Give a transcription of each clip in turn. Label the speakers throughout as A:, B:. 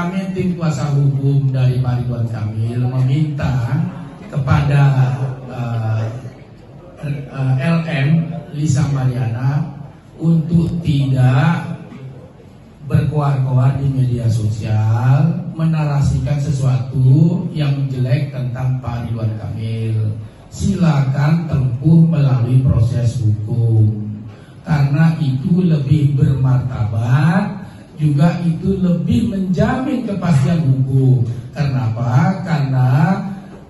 A: kami tim kuasa hukum dari Pak Ridwan Kamil meminta kepada LM Lisa Mariana untuk tidak berkoar-koar di media sosial, menarasikan sesuatu yang jelek tentang Pak Ridwan Kamil. Silakan tempuh melalui proses hukum, karena itu lebih bermartabat, juga itu lebih menjamin kepastian hukum. Kenapa? Karena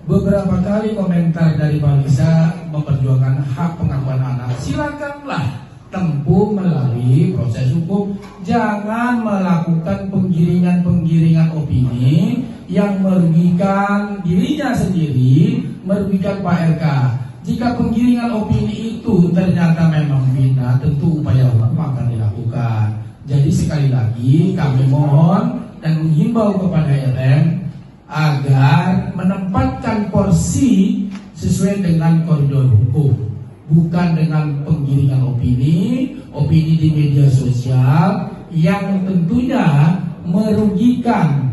A: beberapa kali komentar dari Pak Lisa memperjuangkan hak pengakuan anak. Silakanlah tempuh melalui proses hukum. Jangan melakukan penggiringan-penggiringan opini yang merugikan dirinya sendiri, merugikan Pak RK. Jika penggiringan opini itu ternyata memang bina, tentu upaya hukum akan dilakukan. Jadi sekali lagi kami mohon dan menghimbau kepada LM agar menempatkan porsi sesuai dengan koridor hukum, bukan dengan penggiringan opini di media sosial yang tentunya merugikan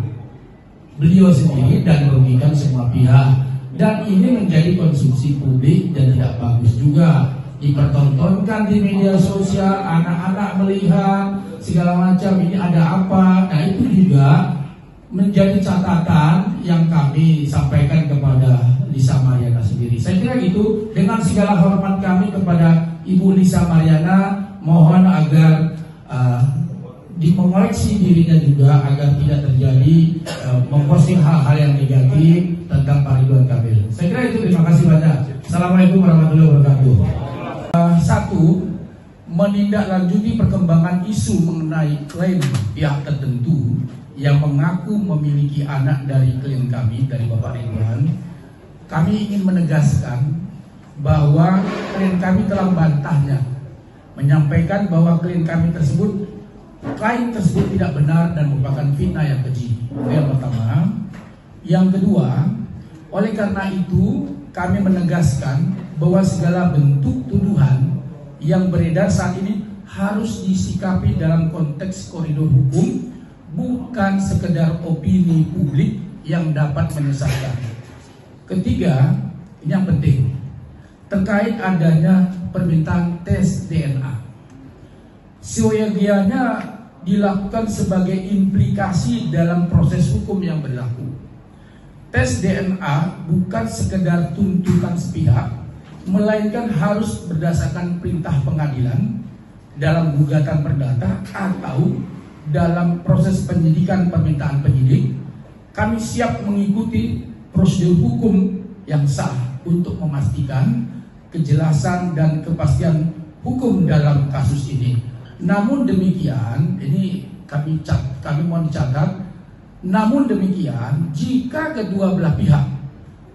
A: beliau sendiri dan merugikan semua pihak. Dan ini menjadi konsumsi publik dan tidak bagus juga. Dipertontonkan di media sosial, anak-anak melihat segala macam, ini ada apa. Nah itu juga menjadi catatan yang kami sampaikan kepada Lisa Mariana sendiri. Saya kira gitu. Dengan segala hormat kami kepada Ibu Lisa Mariana, mohon agar mengoreksi dirinya juga agar tidak terjadi memposting hal-hal yang negatif tentang Pak Ridwan Kamil. Saya kira itu. Terima kasih banyak. Assalamualaikum warahmatullahi wabarakatuh. Satu, menindaklanjuti perkembangan isu mengenai klaim pihak tertentu yang mengaku memiliki anak dari klien kami, dari Bapak Ridwan. Kami ingin menegaskan bahwa klien kami telah membantahnya, menyampaikan bahwa klien kami tersebut, klaim tersebut tidak benar dan merupakan fitnah yang keji. Itu yang pertama. Yang kedua, oleh karena itu kami menegaskan bahwa segala bentuk tuduhan yang beredar saat ini harus disikapi dalam konteks koridor hukum, bukan sekedar opini publik yang dapat menyesatkan. Ketiga, ini yang penting, terkait adanya permintaan tes DNA. Seyogianya dilakukan sebagai implikasi dalam proses hukum yang berlaku. Tes DNA bukan sekedar tuntutan sepihak, melainkan harus berdasarkan perintah pengadilan dalam gugatan perdata atau dalam proses penyidikan permintaan penyidik. Kami siap mengikuti prosedur hukum yang sah untuk memastikan kejelasan dan kepastian hukum dalam kasus ini. Namun demikian, ini kami mohon dicatat, namun demikian, jika kedua belah pihak,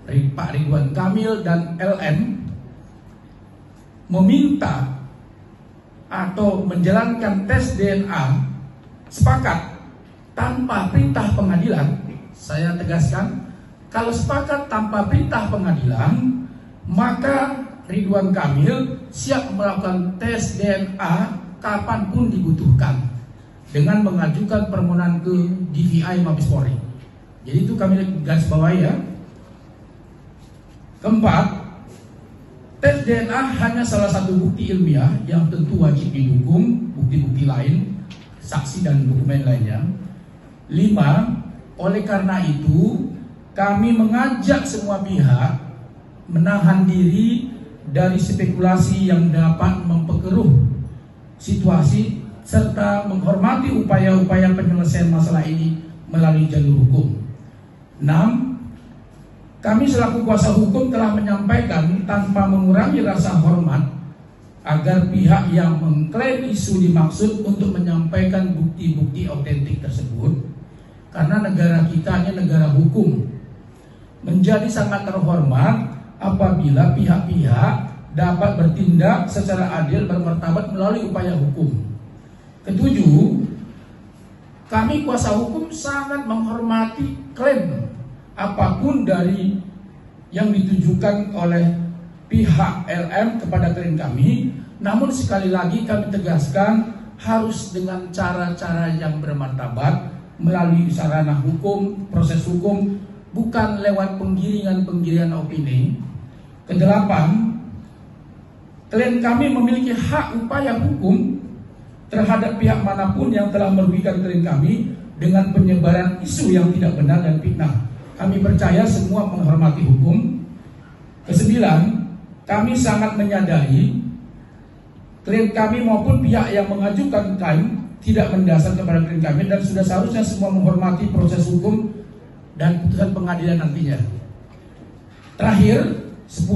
A: Pak Ridwan Kamil dan LM, meminta atau menjalankan tes DNA sepakat tanpa perintah pengadilan, saya tegaskan, kalau sepakat tanpa perintah pengadilan, maka Ridwan Kamil siap melakukan tes DNA kapanpun dibutuhkan dengan mengajukan permohonan ke DVI Mabes Polri. Jadi itu kami garis bawahi ya. Keempat, tes DNA hanya salah satu bukti ilmiah yang tentu wajib didukung bukti-bukti lain, saksi dan dokumen lainnya. 5, oleh karena itu kami mengajak semua pihak menahan diri dari spekulasi yang dapat memperkeruh situasi serta menghormati upaya-upaya penyelesaian masalah ini melalui jalur hukum. 6, kami selaku kuasa hukum telah menyampaikan tanpa mengurangi rasa hormat agar pihak yang mengklaim isu dimaksud untuk menyampaikan bukti-bukti otentik tersebut, karena negara kita ini negara hukum. Menjadi sangat terhormat apabila pihak-pihak dapat bertindak secara adil bermartabat melalui upaya hukum. Ketujuh, kami kuasa hukum sangat menghormati klaim apapun dari yang ditujukan oleh pihak LM kepada klien kami. Namun sekali lagi kami tegaskan harus dengan cara-cara yang bermartabat melalui sarana hukum, proses hukum, bukan lewat penggiringan opini. Kedelapan, klien kami memiliki hak upaya hukum terhadap pihak manapun yang telah merugikan klien kami dengan penyebaran isu yang tidak benar dan fitnah. Kami percaya semua menghormati hukum. Kesembilan, kami sangat menyadari klien kami maupun pihak yang mengajukan klaim tidak mendasar kepada klien kami dan sudah seharusnya semua menghormati proses hukum dan putusan pengadilan nantinya. Terakhir, 10,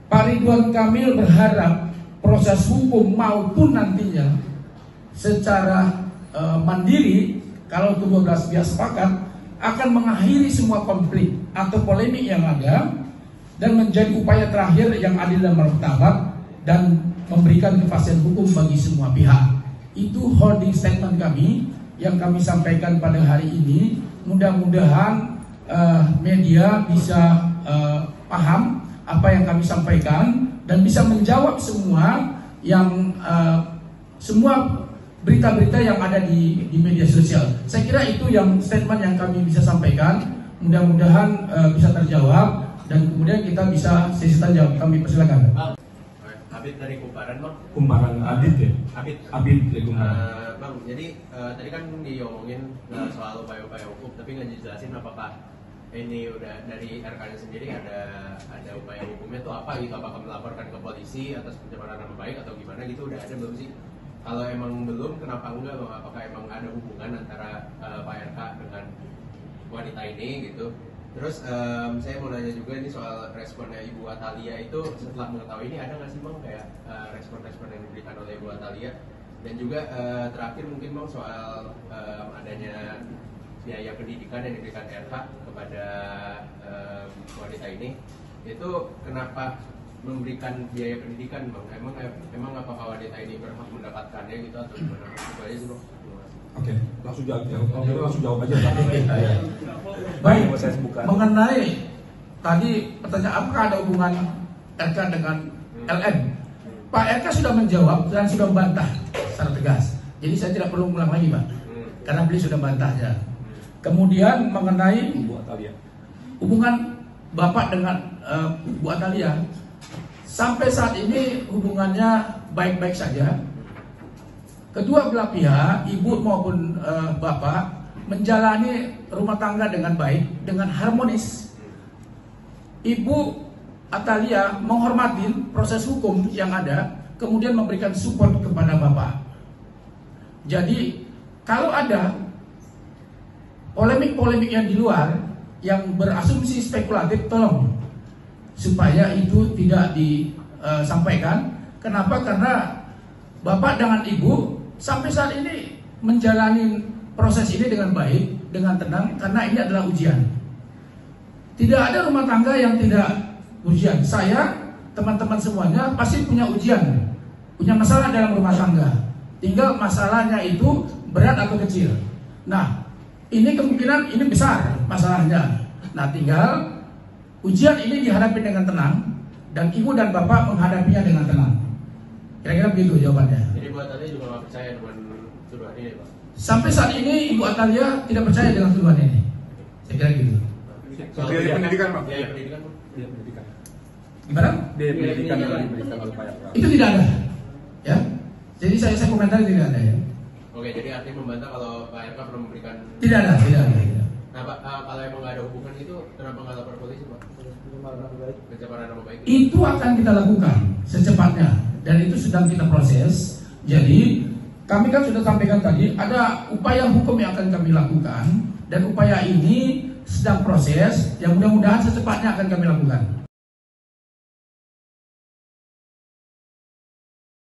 A: Pak Ridwan Kamil berharap proses hukum maupun nantinya secara mandiri, kalau kedua belah pihak sepakat, akan mengakhiri semua konflik atau polemik yang ada dan menjadi upaya terakhir yang adil dan martabat dan memberikan kepastian hukum bagi semua pihak. Itu holding statement kami yang kami sampaikan pada hari ini. Mudah-mudahan media bisa paham apa yang kami sampaikan dan bisa menjawab semua yang semua berita-berita yang ada di media sosial. Saya kira itu yang statement yang kami bisa sampaikan. Mudah-mudahan bisa terjawab dan kemudian kita bisa sesi tanya jawab. Kami persilakan.
B: Bang, Abid dari Kumparan, Bang.
C: Kumparan Adit ya? Abid dari Kumparan.
B: Bang, jadi tadi kan diomongin soal upaya-upaya hukum, tapi nggak dijelasin apakah ini udah dari RK-nya sendiri ada upaya hukumnya tuh apa gitu? Apakah melaporkan ke polisi atas pencemaran nama baik atau gimana gitu? Udah ada belum sih? Kalau emang belum, kenapa enggak Bang? Apakah emang ada hubungan antara Pak RK dengan wanita ini gitu? Terus saya mau nanya juga ini soal responnya Ibu Atalia itu setelah mengetahui ini ada nggak sih Bang kayak respon-respon yang diberikan oleh Ibu Atalia? Dan juga terakhir mungkin Bang soal adanya biaya pendidikan yang diberikan RK kepada wanita ini, itu kenapa memberikan biaya pendidikan Bang? Emang apakah wanita ini berhak mendapatkannya gitu atau gimana? Itu aja sih Bang.
C: Oke, langsung jawab aja.
A: Baik, mengenai tadi pertanyaan apakah ada hubungan RK dengan LM, Pak RK sudah menjawab dan sudah membantah secara tegas. Jadi saya tidak perlu ulang lagi Pak, karena beliau sudah membantahnya. Kemudian mengenai hubungan Bapak dengan Bu Atalia, sampai saat ini hubungannya baik-baik saja. Kedua belah pihak, ibu maupun bapak, menjalani rumah tangga dengan baik, dengan harmonis. Ibu Atalia menghormati proses hukum yang ada, kemudian memberikan support kepada bapak. Jadi kalau ada polemik-polemik yang di luar, yang berasumsi spekulatif, tolong supaya itu tidak disampaikan. Kenapa? Karena bapak dengan ibu sampai saat ini menjalani proses ini dengan baik, dengan tenang, karena ini adalah ujian. Tidak ada rumah tangga yang tidak ujian. Saya, teman-teman semuanya pasti punya ujian, punya masalah dalam rumah tangga. Tinggal masalahnya itu berat atau kecil. Nah, ini kemungkinan ini besar masalahnya. Nah, tinggal ujian ini dihadapi dengan tenang dan ibu dan bapak menghadapinya dengan tenang. Kira-kira begitu jawabannya.
B: Jadi Bu Atalia juga nggak percaya dengan tuduhan ini Pak?
A: Sampai saat ini Ibu Atalia tidak percaya dengan tuduhan ini. Saya kira gitu.
C: Biaya pendidikan Pak?
B: Biaya pendidikan.
A: Gimana?
C: Biaya pendidikan yang diberikan oleh Pak RK.
A: Itu tidak ada. Ya. Jadi saya komentar tidak ada ya.
B: Oke, jadi artinya membantah kalau Pak RK pernah memberikan.
A: Tidak ada.
B: Nah Pak, kalau emang nggak ada hubungan itu, kenapa nggak lapor polisi Pak? Pencemaran nama baik.
A: Itu akan kita lakukan secepatnya dan itu sedang kita proses. Jadi kami kan sudah sampaikan tadi ada upaya hukum yang akan kami lakukan dan upaya ini sedang proses yang mudah-mudahan secepatnya akan kami lakukan.